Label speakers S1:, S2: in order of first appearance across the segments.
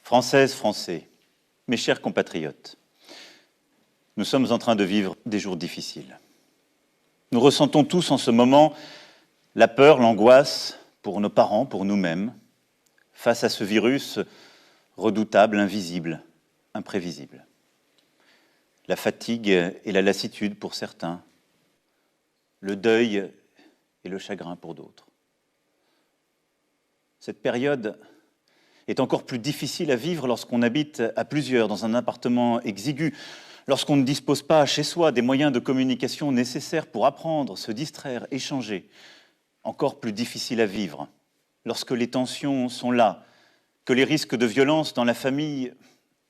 S1: Françaises, Français, mes chers compatriotes, nous sommes en train de vivre des jours difficiles. Nous ressentons tous en ce moment la peur, l'angoisse pour nos parents, pour nous-mêmes, face à ce virus redoutable, invisible, imprévisible. La fatigue et la lassitude pour certains, le deuil et le chagrin pour d'autres. Cette période est encore plus difficile à vivre lorsqu'on habite à plusieurs dans un appartement exigu, lorsqu'on ne dispose pas chez soi des moyens de communication nécessaires pour apprendre, se distraire, échanger. Encore plus difficile à vivre lorsque les tensions sont là, que les risques de violence dans la famille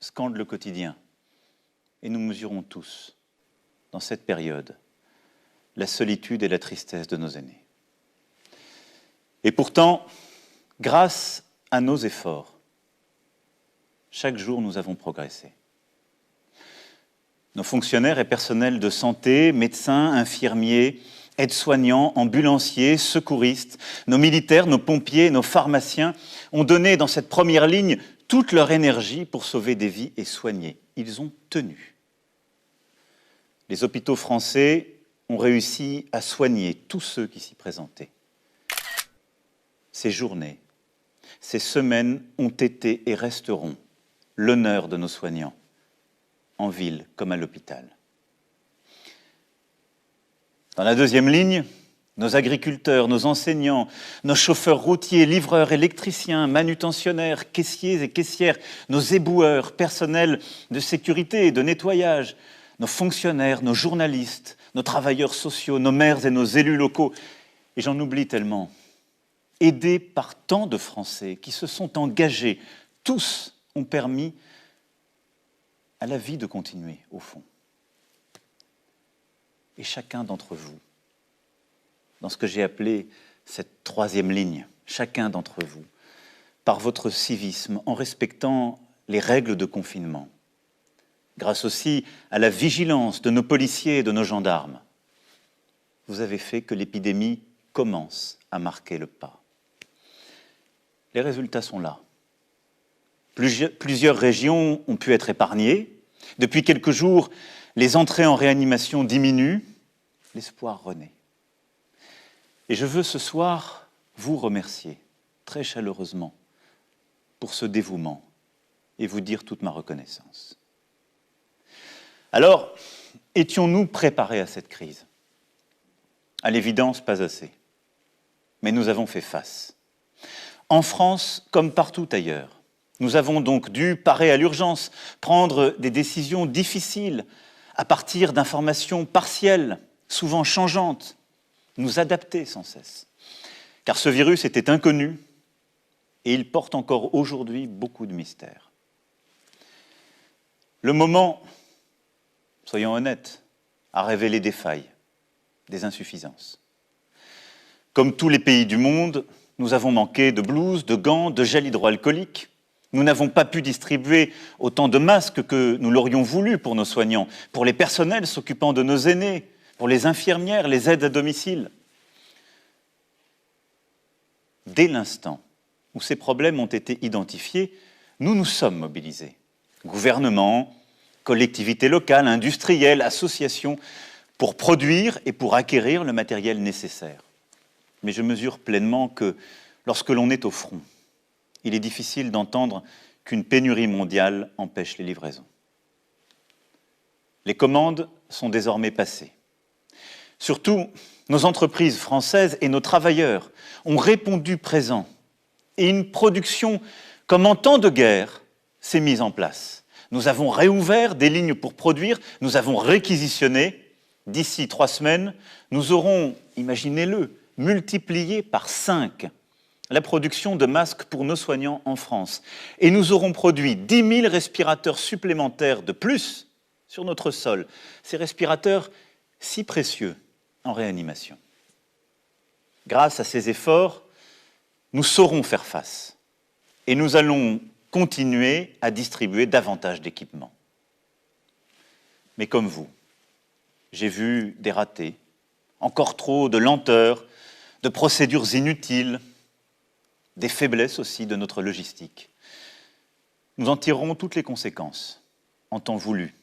S1: scandent le quotidien. Et nous mesurons tous, dans cette période, la solitude et la tristesse de nos aînés. Et pourtant, grâce à nos efforts, chaque jour nous avons progressé. Nos fonctionnaires et personnels de santé, médecins, infirmiers, aides-soignants, ambulanciers, secouristes, nos militaires, nos pompiers, nos pharmaciens ont donné dans cette première ligne toute leur énergie pour sauver des vies et soigner. Ils ont tenu. Les hôpitaux français ont réussi à soigner tous ceux qui s'y présentaient. Ces journées, ces semaines ont été et resteront l'honneur de nos soignants, en ville comme à l'hôpital. Dans la deuxième ligne, nos agriculteurs, nos enseignants, nos chauffeurs routiers, livreurs, électriciens, manutentionnaires, caissiers et caissières, nos éboueurs, personnels de sécurité et de nettoyage, nos fonctionnaires, nos journalistes, nos travailleurs sociaux, nos maires et nos élus locaux, et j'en oublie tellement, aidés par tant de Français qui se sont engagés, tous ont permis à la vie de continuer, au fond. Et chacun d'entre vous, dans ce que j'ai appelé cette troisième ligne, chacun d'entre vous, par votre civisme, en respectant les règles de confinement, grâce aussi à la vigilance de nos policiers et de nos gendarmes, vous avez fait que l'épidémie commence à marquer le pas. Les résultats sont là. Plusieurs régions ont pu être épargnées. Depuis quelques jours, les entrées en réanimation diminuent. L'espoir renaît. Et je veux ce soir vous remercier très chaleureusement pour ce dévouement et vous dire toute ma reconnaissance. Alors, étions-nous préparés à cette crise ? À l'évidence, pas assez. Mais nous avons fait face. En France, comme partout ailleurs, nous avons donc dû parer à l'urgence, prendre des décisions difficiles à partir d'informations partielles, souvent changeantes, nous adapter sans cesse. Car ce virus était inconnu et il porte encore aujourd'hui beaucoup de mystères. Le moment, soyons honnêtes, a révélé des failles, des insuffisances. Comme tous les pays du monde, nous avons manqué de blouses, de gants, de gel hydroalcoolique. Nous n'avons pas pu distribuer autant de masques que nous l'aurions voulu pour nos soignants, pour les personnels s'occupant de nos aînés, pour les infirmières, les aides à domicile. Dès l'instant où ces problèmes ont été identifiés, nous nous sommes mobilisés. Gouvernement, collectivités locales, industriels, associations, pour produire et pour acquérir le matériel nécessaire. Mais je mesure pleinement que lorsque l'on est au front, il est difficile d'entendre qu'une pénurie mondiale empêche les livraisons. Les commandes sont désormais passées. Surtout, nos entreprises françaises et nos travailleurs ont répondu présents et une production comme en temps de guerre s'est mise en place. Nous avons réouvert des lignes pour produire, nous avons réquisitionné. D'ici 3 semaines, nous aurons, imaginez-le, multiplié par 5 la production de masques pour nos soignants en France. Et nous aurons produit 10 000 respirateurs supplémentaires de plus sur notre sol. Ces respirateurs si précieux en réanimation. Grâce à ces efforts, nous saurons faire face. Et nous allons continuer à distribuer davantage d'équipements. Mais comme vous, j'ai vu des ratés, encore trop de lenteur, de procédures inutiles, des faiblesses aussi de notre logistique. Nous en tirerons toutes les conséquences, en temps voulu,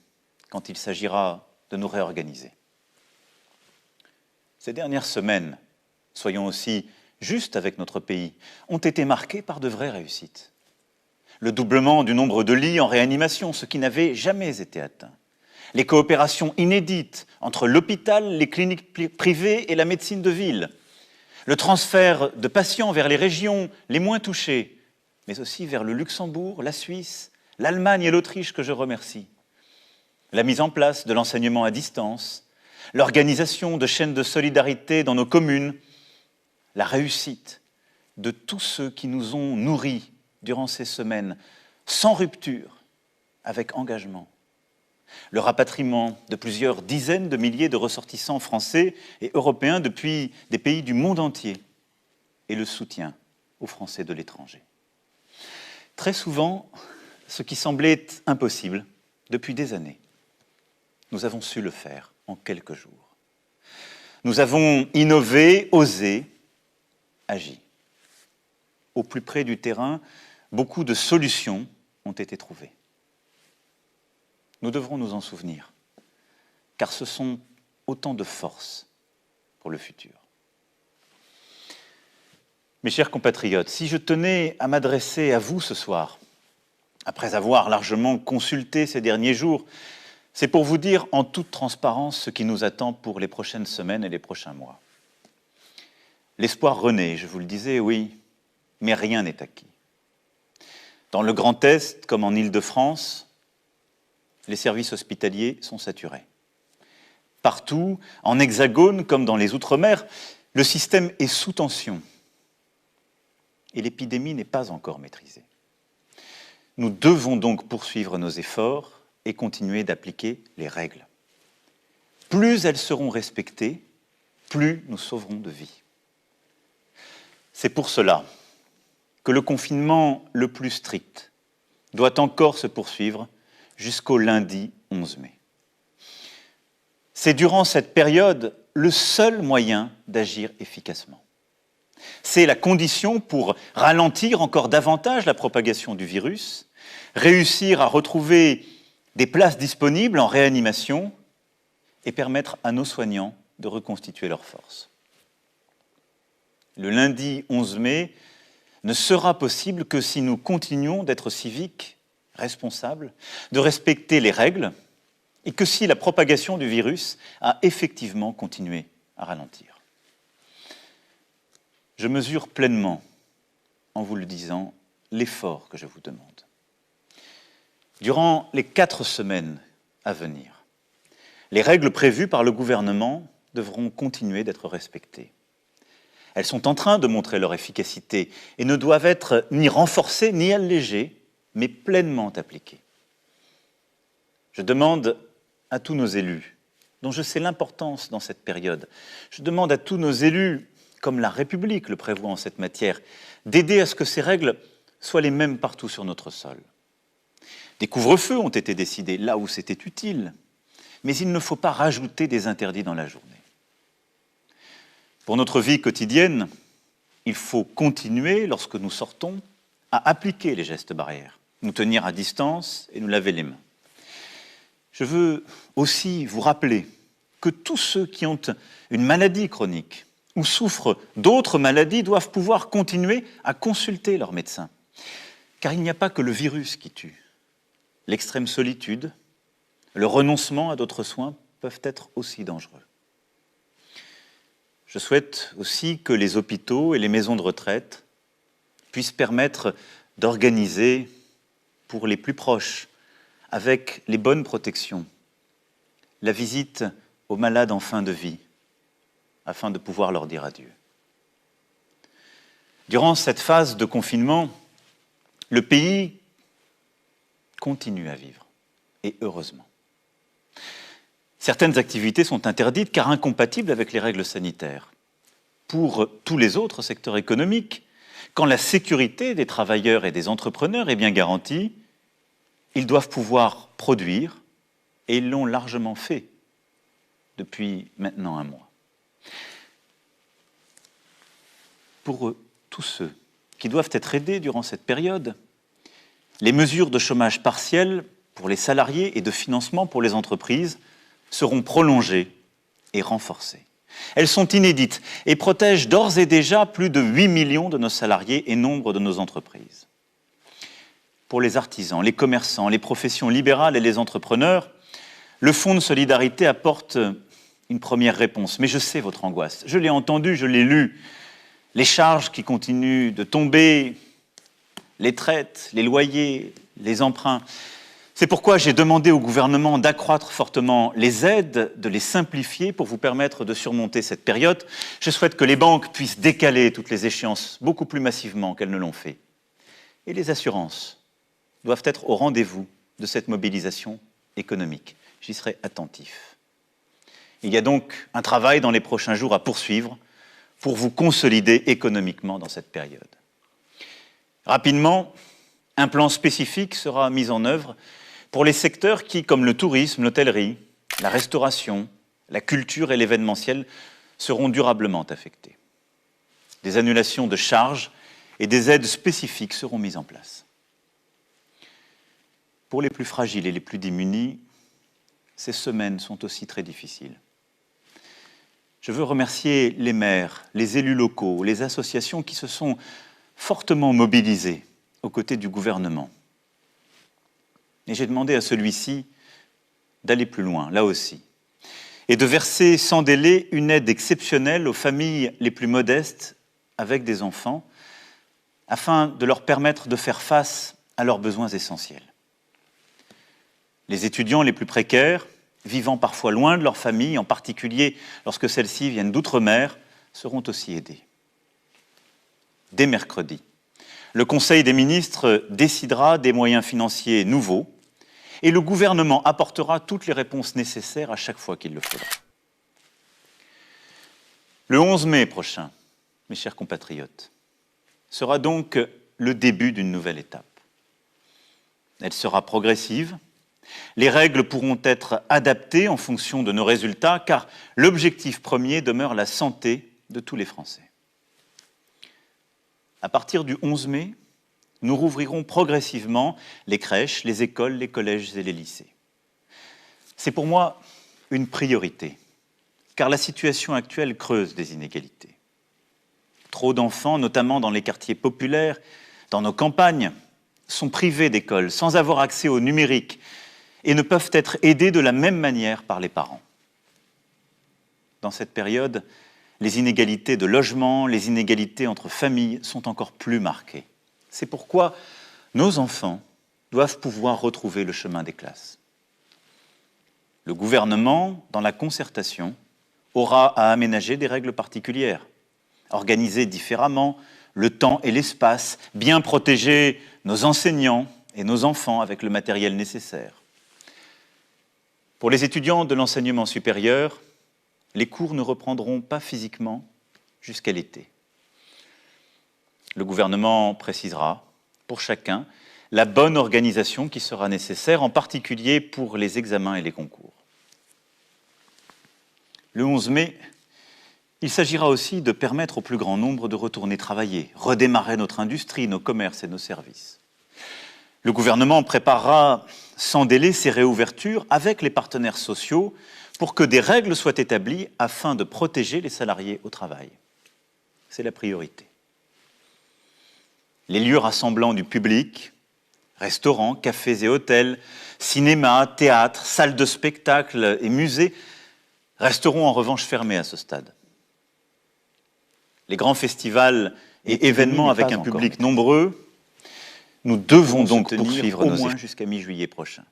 S1: quand il s'agira de nous réorganiser. Ces dernières semaines, soyons aussi justes avec notre pays, ont été marquées par de vraies réussites. Le doublement du nombre de lits en réanimation, ce qui n'avait jamais été atteint. Les coopérations inédites entre l'hôpital, les cliniques privées et la médecine de ville. Le transfert de patients vers les régions les moins touchées, mais aussi vers le Luxembourg, la Suisse, l'Allemagne et l'Autriche que je remercie. La mise en place de l'enseignement à distance, l'organisation de chaînes de solidarité dans nos communes, la réussite de tous ceux qui nous ont nourris durant ces semaines, sans rupture, avec engagement. Le rapatriement de plusieurs dizaines de milliers de ressortissants français et européens depuis des pays du monde entier et le soutien aux Français de l'étranger. Très souvent, ce qui semblait impossible depuis des années, nous avons su le faire en quelques jours. Nous avons innové, osé, agi. Au plus près du terrain, beaucoup de solutions ont été trouvées. Nous devrons nous en souvenir, car ce sont autant de forces pour le futur. Mes chers compatriotes, si je tenais à m'adresser à vous ce soir, après avoir largement consulté ces derniers jours, c'est pour vous dire en toute transparence ce qui nous attend pour les prochaines semaines et les prochains mois. L'espoir renaît, je vous le disais, oui, mais rien n'est acquis. Dans le Grand Est, comme en Île-de-France, les services hospitaliers sont saturés. Partout, en Hexagone comme dans les Outre-mer, le système est sous tension et l'épidémie n'est pas encore maîtrisée. Nous devons donc poursuivre nos efforts et continuer d'appliquer les règles. Plus elles seront respectées, plus nous sauverons de vies. C'est pour cela que le confinement le plus strict doit encore se poursuivre jusqu'au lundi 11 mai. C'est durant cette période le seul moyen d'agir efficacement. C'est la condition pour ralentir encore davantage la propagation du virus, réussir à retrouver des places disponibles en réanimation et permettre à nos soignants de reconstituer leurs forces. Le lundi 11 mai ne sera possible que si nous continuons d'être civiques, responsables, de respecter les règles et que si la propagation du virus a effectivement continué à ralentir. Je mesure pleinement, en vous le disant, l'effort que je vous demande. Durant les 4 semaines à venir, les règles prévues par le gouvernement devront continuer d'être respectées. Elles sont en train de montrer leur efficacité et ne doivent être ni renforcées ni allégées, mais pleinement appliquées. Je demande à tous nos élus, dont je sais l'importance dans cette période, je demande à tous nos élus, comme la République le prévoit en cette matière, d'aider à ce que ces règles soient les mêmes partout sur notre sol. Des couvre-feux ont été décidés là où c'était utile, mais il ne faut pas rajouter des interdits dans la journée. Pour notre vie quotidienne, il faut continuer, lorsque nous sortons, à appliquer les gestes barrières, nous tenir à distance et nous laver les mains. Je veux aussi vous rappeler que tous ceux qui ont une maladie chronique ou souffrent d'autres maladies doivent pouvoir continuer à consulter leur médecin. Car il n'y a pas que le virus qui tue. L'extrême solitude, le renoncement à d'autres soins peuvent être aussi dangereux. Je souhaite aussi que les hôpitaux et les maisons de retraite puissent permettre d'organiser pour les plus proches, avec les bonnes protections, la visite aux malades en fin de vie, afin de pouvoir leur dire adieu. Durant cette phase de confinement, le pays continue à vivre, et heureusement. Certaines activités sont interdites car incompatibles avec les règles sanitaires. Pour tous les autres secteurs économiques, quand la sécurité des travailleurs et des entrepreneurs est bien garantie, ils doivent pouvoir produire, et ils l'ont largement fait depuis maintenant 1 mois. Pour tous ceux qui doivent être aidés durant cette période, Les mesures de chômage partiel pour les salariés et de financement pour les entreprises seront prolongées et renforcées. Elles sont inédites et protègent d'ores et déjà plus de 8 millions de nos salariés et nombre de nos entreprises. Pour les artisans, les commerçants, les professions libérales et les entrepreneurs, le Fonds de solidarité apporte une première réponse. Mais je sais votre angoisse. Je l'ai entendu, je l'ai lu. Les charges qui continuent de tomber, les traites, les loyers, les emprunts. C'est pourquoi j'ai demandé au gouvernement d'accroître fortement les aides, de les simplifier pour vous permettre de surmonter cette période. Je souhaite que les banques puissent décaler toutes les échéances beaucoup plus massivement qu'elles ne l'ont fait. Et les assurances doivent être au rendez-vous de cette mobilisation économique. J'y serai attentif. Il y a donc un travail dans les prochains jours à poursuivre pour vous consolider économiquement dans cette période. Rapidement, un plan spécifique sera mis en œuvre pour les secteurs qui, comme le tourisme, l'hôtellerie, la restauration, la culture et l'événementiel, seront durablement affectés. Des annulations de charges et des aides spécifiques seront mises en place. Pour les plus fragiles et les plus démunis, ces semaines sont aussi très difficiles. Je veux remercier les maires, les élus locaux, les associations qui se sont fortement mobilisés aux côtés du gouvernement. Et j'ai demandé à celui-ci d'aller plus loin, là aussi, et de verser sans délai une aide exceptionnelle aux familles les plus modestes avec des enfants, afin de leur permettre de faire face à leurs besoins essentiels. Les étudiants les plus précaires, vivant parfois loin de leur famille, en particulier lorsque celles-ci viennent d'outre-mer, seront aussi aidés. Dès mercredi, le Conseil des ministres décidera des moyens financiers nouveaux et le gouvernement apportera toutes les réponses nécessaires à chaque fois qu'il le faudra. Le 11 mai prochain, mes chers compatriotes, sera donc le début d'une nouvelle étape. Elle sera progressive. Les règles pourront être adaptées en fonction de nos résultats, car l'objectif premier demeure la santé de tous les Français. À partir du 11 mai, nous rouvrirons progressivement les crèches, les écoles, les collèges et les lycées. C'est pour moi une priorité, car la situation actuelle creuse des inégalités. Trop d'enfants, notamment dans les quartiers populaires, dans nos campagnes, sont privés d'école, sans avoir accès au numérique, et ne peuvent être aidés de la même manière par les parents. Dans cette période, les inégalités de logement, les inégalités entre familles sont encore plus marquées. C'est pourquoi nos enfants doivent pouvoir retrouver le chemin des classes. Le gouvernement, dans la concertation, aura à aménager des règles particulières, organiser différemment le temps et l'espace, bien protéger nos enseignants et nos enfants avec le matériel nécessaire. Pour les étudiants de l'enseignement supérieur, les cours ne reprendront pas physiquement jusqu'à l'été. Le gouvernement précisera, pour chacun, la bonne organisation qui sera nécessaire, en particulier pour les examens et les concours. Le 11 mai, il s'agira aussi de permettre au plus grand nombre de retourner travailler, redémarrer notre industrie, nos commerces et nos services. Le gouvernement préparera sans délai ces réouvertures avec les partenaires sociaux pour que des règles soient établies afin de protéger les salariés au travail. C'est la priorité. Les lieux rassemblant du public, restaurants, cafés et hôtels, cinémas, théâtres, salles de spectacle et musées resteront en revanche fermés à ce stade. Les grands festivals et événements avec un public nombreux, nous devons donc poursuivre au moins jusqu'à mi-juillet prochain.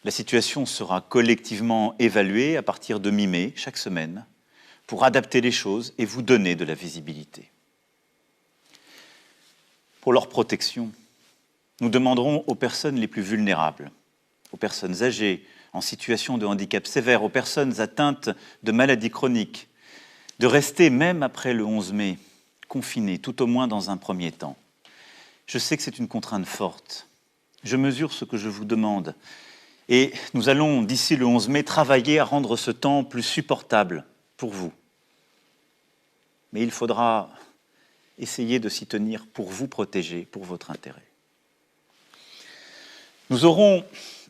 S1: La situation sera collectivement évaluée à partir de mi-mai, chaque semaine, pour adapter les choses et vous donner de la visibilité. Pour leur protection, nous demanderons aux personnes les plus vulnérables, aux personnes âgées, en situation de handicap sévère, aux personnes atteintes de maladies chroniques, de rester, même après le 11 mai, confinées, tout au moins dans un premier temps. Je sais que c'est une contrainte forte. Je mesure ce que je vous demande. Et nous allons, d'ici le 11 mai, travailler à rendre ce temps plus supportable pour vous. Mais il faudra essayer de s'y tenir pour vous protéger, pour votre intérêt. Nous aurons,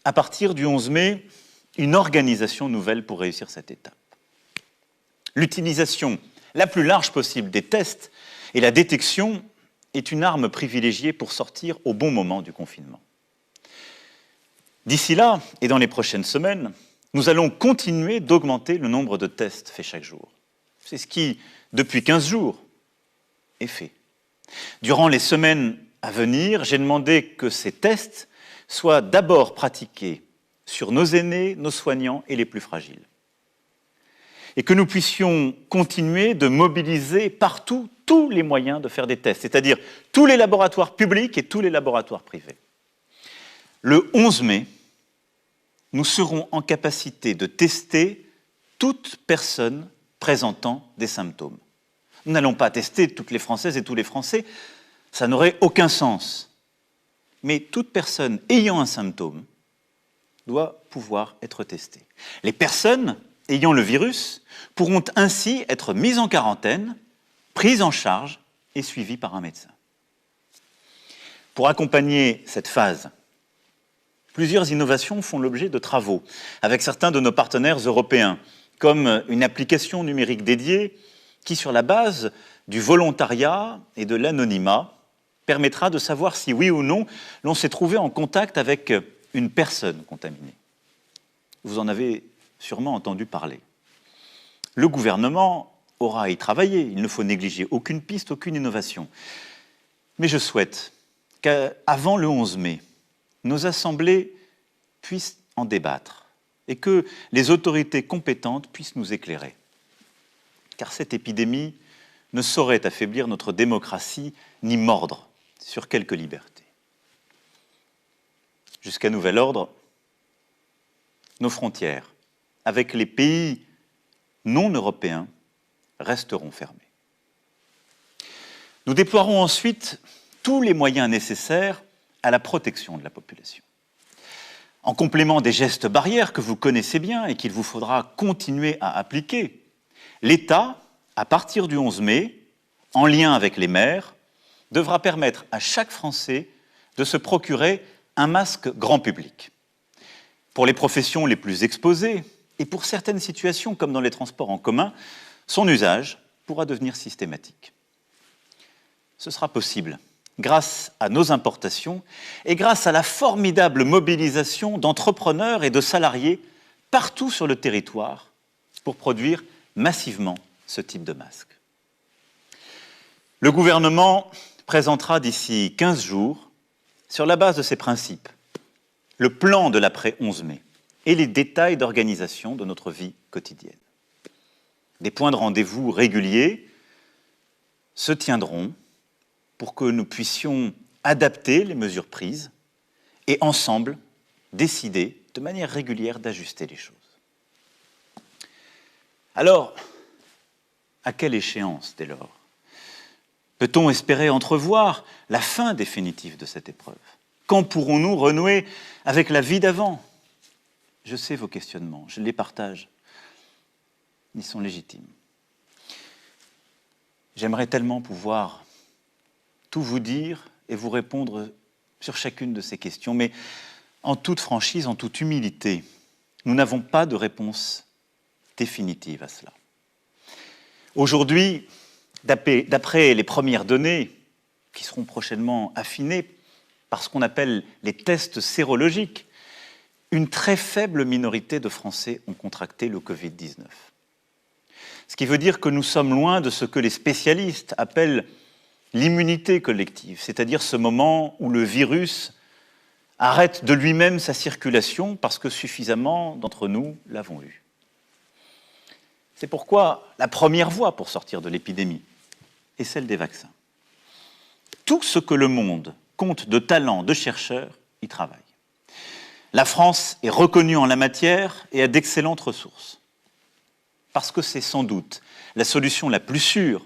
S1: à partir du 11 mai, une organisation nouvelle pour réussir cette étape. L'utilisation la plus large possible des tests et la détection est une arme privilégiée pour sortir au bon moment du confinement. D'ici là, et dans les prochaines semaines, nous allons continuer d'augmenter le nombre de tests faits chaque jour. C'est ce qui, depuis 15 jours, est fait. Durant les semaines à venir, j'ai demandé que ces tests soient d'abord pratiqués sur nos aînés, nos soignants et les plus fragiles. Et que nous puissions continuer de mobiliser partout tous les moyens de faire des tests, c'est-à-dire tous les laboratoires publics et tous les laboratoires privés. Le 11 mai, nous serons en capacité de tester toute personne présentant des symptômes. Nous n'allons pas tester toutes les Françaises et tous les Français, ça n'aurait aucun sens. Mais toute personne ayant un symptôme doit pouvoir être testée. Les personnes ayant le virus pourront ainsi être mises en quarantaine, prises en charge et suivies par un médecin. Pour accompagner cette phase, plusieurs innovations font l'objet de travaux avec certains de nos partenaires européens, comme une application numérique dédiée qui, sur la base du volontariat et de l'anonymat, permettra de savoir si oui ou non l'on s'est trouvé en contact avec une personne contaminée. Vous en avez sûrement entendu parler. Le gouvernement aura à y travailler, il ne faut négliger aucune piste, aucune innovation. Mais je souhaite qu'avant le 11 mai, nos assemblées puissent en débattre et que les autorités compétentes puissent nous éclairer. Car cette épidémie ne saurait affaiblir notre démocratie ni mordre sur quelques libertés. Jusqu'à nouvel ordre, nos frontières avec les pays non européens resteront fermées. Nous déploierons ensuite tous les moyens nécessaires à la protection de la population. En complément des gestes barrières que vous connaissez bien et qu'il vous faudra continuer à appliquer, l'État, à partir du 11 mai, en lien avec les maires, devra permettre à chaque Français de se procurer un masque grand public. Pour les professions les plus exposées et pour certaines situations comme dans les transports en commun, son usage pourra devenir systématique. Ce sera possible grâce à nos importations et grâce à la formidable mobilisation d'entrepreneurs et de salariés partout sur le territoire pour produire massivement ce type de masque. Le gouvernement présentera d'ici 15 jours, sur la base de ces principes, le plan de l'après-11 mai et les détails d'organisation de notre vie quotidienne. Des points de rendez-vous réguliers se tiendront pour que nous puissions adapter les mesures prises et ensemble décider de manière régulière d'ajuster les choses. Alors, à quelle échéance dès lors? Peut-on espérer entrevoir la fin définitive de cette épreuve? Quand pourrons-nous renouer avec la vie d'avant? Je sais vos questionnements, je les partage. Ils sont légitimes. J'aimerais tellement pouvoir tout vous dire et vous répondre sur chacune de ces questions, mais en toute franchise, en toute humilité, nous n'avons pas de réponse définitive à cela. Aujourd'hui, d'après les premières données qui seront prochainement affinées par ce qu'on appelle les tests sérologiques, une très faible minorité de Français ont contracté le Covid-19. Ce qui veut dire que nous sommes loin de ce que les spécialistes appellent l'immunité collective, c'est-à-dire ce moment où le virus arrête de lui-même sa circulation parce que suffisamment d'entre nous l'avons eu. C'est pourquoi la première voie pour sortir de l'épidémie est celle des vaccins. Tout ce que le monde compte de talents, de chercheurs, y travaille. La France est reconnue en la matière et a d'excellentes ressources. Parce que c'est sans doute la solution la plus sûre,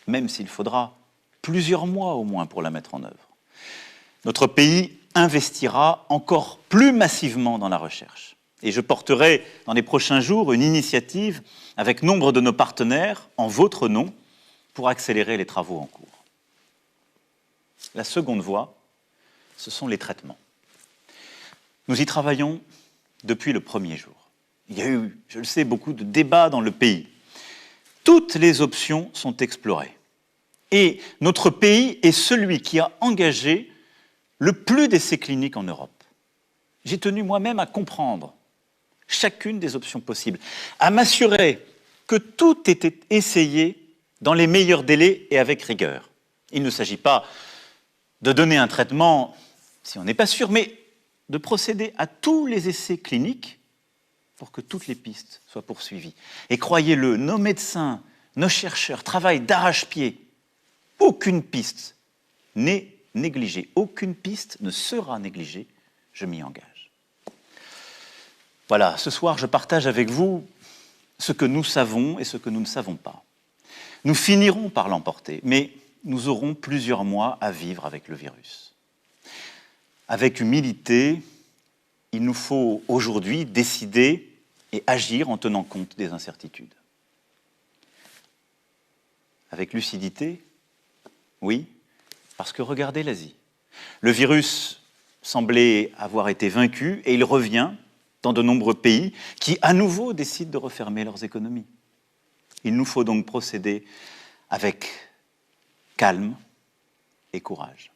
S1: même s'il faudra plusieurs mois au moins pour la mettre en œuvre. Notre pays investira encore plus massivement dans la recherche. Et je porterai dans les prochains jours une initiative avec nombre de nos partenaires en votre nom pour accélérer les travaux en cours. La seconde voie, ce sont les traitements. Nous y travaillons depuis le premier jour. Il y a eu, je le sais, beaucoup de débats dans le pays. Toutes les options sont explorées. Et notre pays est celui qui a engagé le plus d'essais cliniques en Europe. J'ai tenu moi-même à comprendre chacune des options possibles, à m'assurer que tout était essayé dans les meilleurs délais et avec rigueur. Il ne s'agit pas de donner un traitement si on n'est pas sûr, mais de procéder à tous les essais cliniques pour que toutes les pistes soient poursuivies. Et croyez-le, nos médecins, nos chercheurs travaillent d'arrache-pied. Aucune piste n'est négligée, aucune piste ne sera négligée, je m'y engage. Voilà, ce soir, je partage avec vous ce que nous savons et ce que nous ne savons pas. Nous finirons par l'emporter, mais nous aurons plusieurs mois à vivre avec le virus. Avec humilité, il nous faut aujourd'hui décider et agir en tenant compte des incertitudes. Avec lucidité, oui, parce que regardez l'Asie. Le virus semblait avoir été vaincu et il revient dans de nombreux pays qui, à nouveau, décident de refermer leurs économies. Il nous faut donc procéder avec calme et courage.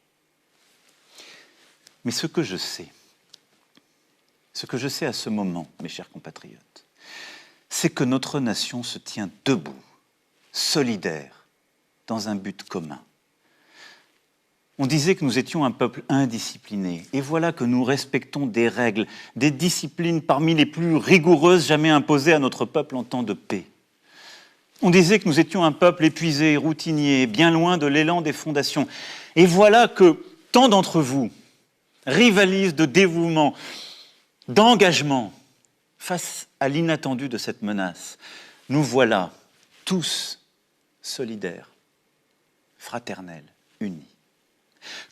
S1: Mais ce que je sais à ce moment, mes chers compatriotes, c'est que notre nation se tient debout, solidaire, dans un but commun. On disait que nous étions un peuple indiscipliné, et voilà que nous respectons des règles, des disciplines parmi les plus rigoureuses jamais imposées à notre peuple en temps de paix. On disait que nous étions un peuple épuisé, routinier, bien loin de l'élan des fondations. Et voilà que tant d'entre vous rivalisent de dévouement, d'engagement face à l'inattendu de cette menace. Nous voilà tous solidaires, fraternels, unis.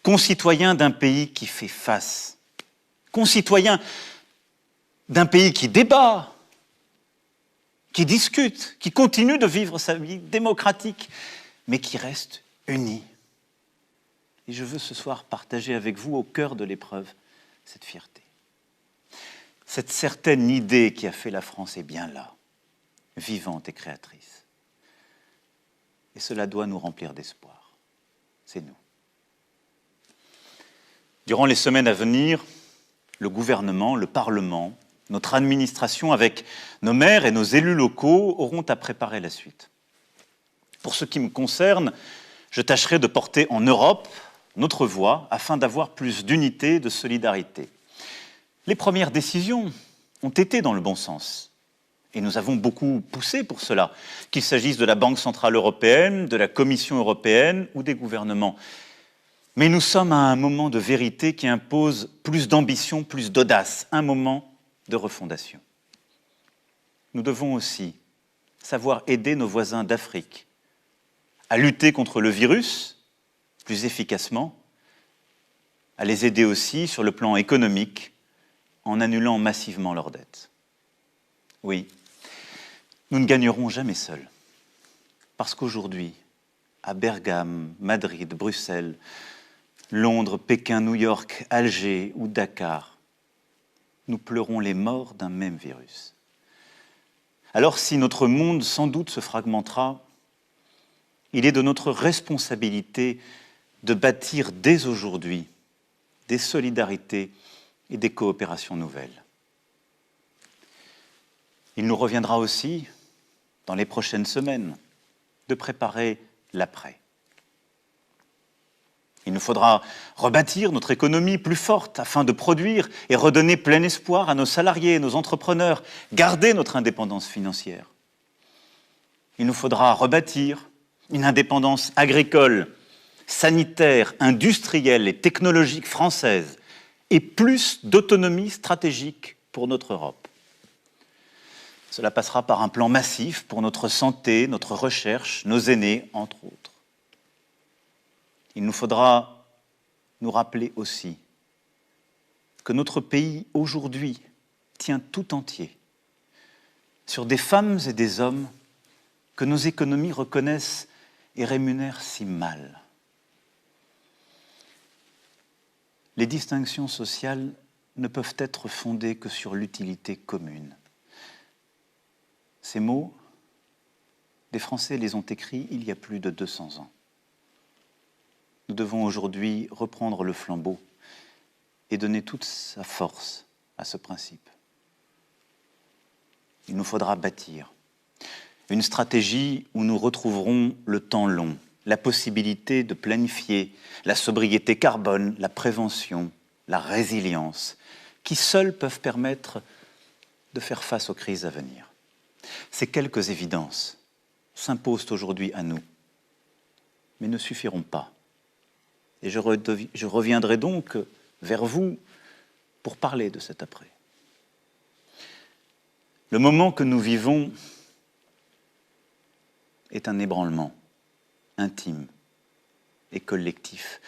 S1: Concitoyens d'un pays qui fait face, concitoyens d'un pays qui débat, qui discute, qui continue de vivre sa vie démocratique, mais qui reste unis. Et je veux ce soir partager avec vous, au cœur de l'épreuve, cette fierté. Cette certaine idée qui a fait la France est bien là, vivante et créatrice. Et cela doit nous remplir d'espoir. C'est nous. Durant les semaines à venir, le gouvernement, le Parlement, notre administration, avec nos maires et nos élus locaux, auront à préparer la suite. Pour ce qui me concerne, je tâcherai de porter en Europe notre voix afin d'avoir plus d'unité, de solidarité. Les premières décisions ont été dans le bon sens. Et nous avons beaucoup poussé pour cela, qu'il s'agisse de la Banque centrale européenne, de la Commission européenne ou des gouvernements. Mais nous sommes à un moment de vérité qui impose plus d'ambition, plus d'audace, un moment de refondation. Nous devons aussi savoir aider nos voisins d'Afrique à lutter contre le virus plus efficacement, à les aider aussi sur le plan économique en annulant massivement leurs dettes. Oui, nous ne gagnerons jamais seuls, parce qu'aujourd'hui, à Bergame, Madrid, Bruxelles, Londres, Pékin, New York, Alger ou Dakar, nous pleurons les morts d'un même virus. Alors si notre monde sans doute se fragmentera, il est de notre responsabilité de bâtir dès aujourd'hui des solidarités et des coopérations nouvelles. Il nous reviendra aussi, dans les prochaines semaines, de préparer l'après. Il nous faudra rebâtir notre économie plus forte afin de produire et redonner plein espoir à nos salariés et nos entrepreneurs, garder notre indépendance financière. Il nous faudra rebâtir une indépendance agricole, sanitaire, industrielle et technologique française et plus d'autonomie stratégique pour notre Europe. Cela passera par un plan massif pour notre santé, notre recherche, nos aînés, entre autres. Il nous faudra nous rappeler aussi que notre pays, aujourd'hui, tient tout entier sur des femmes et des hommes que nos économies reconnaissent et rémunèrent si mal. Les distinctions sociales ne peuvent être fondés que sur l'utilité commune. Ces mots, des Français les ont écrits il y a plus de 200 ans. Nous devons aujourd'hui reprendre le flambeau et donner toute sa force à ce principe. Il nous faudra bâtir une stratégie où nous retrouverons le temps long, la possibilité de planifier la sobriété carbone, la prévention, la résilience, qui seuls peuvent permettre de faire face aux crises à venir. Ces quelques évidences s'imposent aujourd'hui à nous, mais ne suffiront pas. Et je reviendrai donc vers vous pour parler de cet après. Le moment que nous vivons est un ébranlement intime et collectif.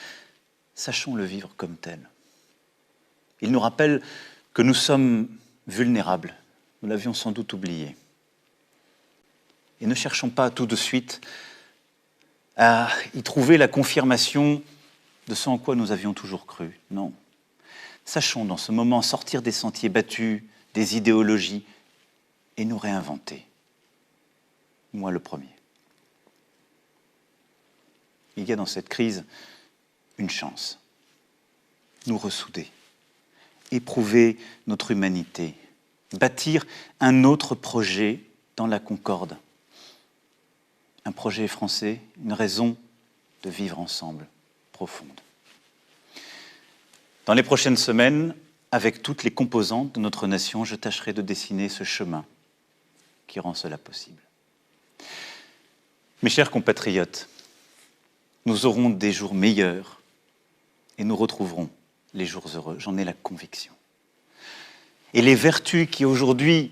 S1: Sachons le vivre comme tel. Il nous rappelle que nous sommes vulnérables. Nous l'avions sans doute oublié. Et ne cherchons pas tout de suite à y trouver la confirmation de ce en quoi nous avions toujours cru. Non. Sachons dans ce moment sortir des sentiers battus, des idéologies, et nous réinventer. Moi le premier. Il y a dans cette crise une chance. Nous ressouder, éprouver notre humanité, bâtir un autre projet dans la concorde. Un projet français, une raison de vivre ensemble, profonde. Dans les prochaines semaines, avec toutes les composantes de notre nation, je tâcherai de dessiner ce chemin qui rend cela possible. Mes chers compatriotes, nous aurons des jours meilleurs et nous retrouverons les jours heureux, j'en ai la conviction. Et les vertus qui aujourd'hui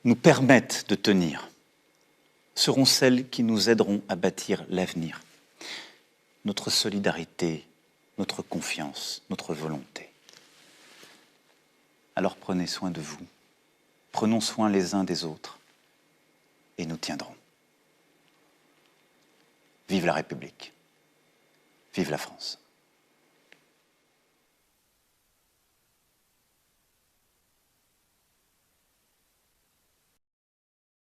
S1: nous permettent de tenir seront celles qui nous aideront à bâtir l'avenir. Notre solidarité, notre confiance, notre volonté. Alors prenez soin de vous, prenons soin les uns des autres et nous tiendrons. Vive la République, vive la France.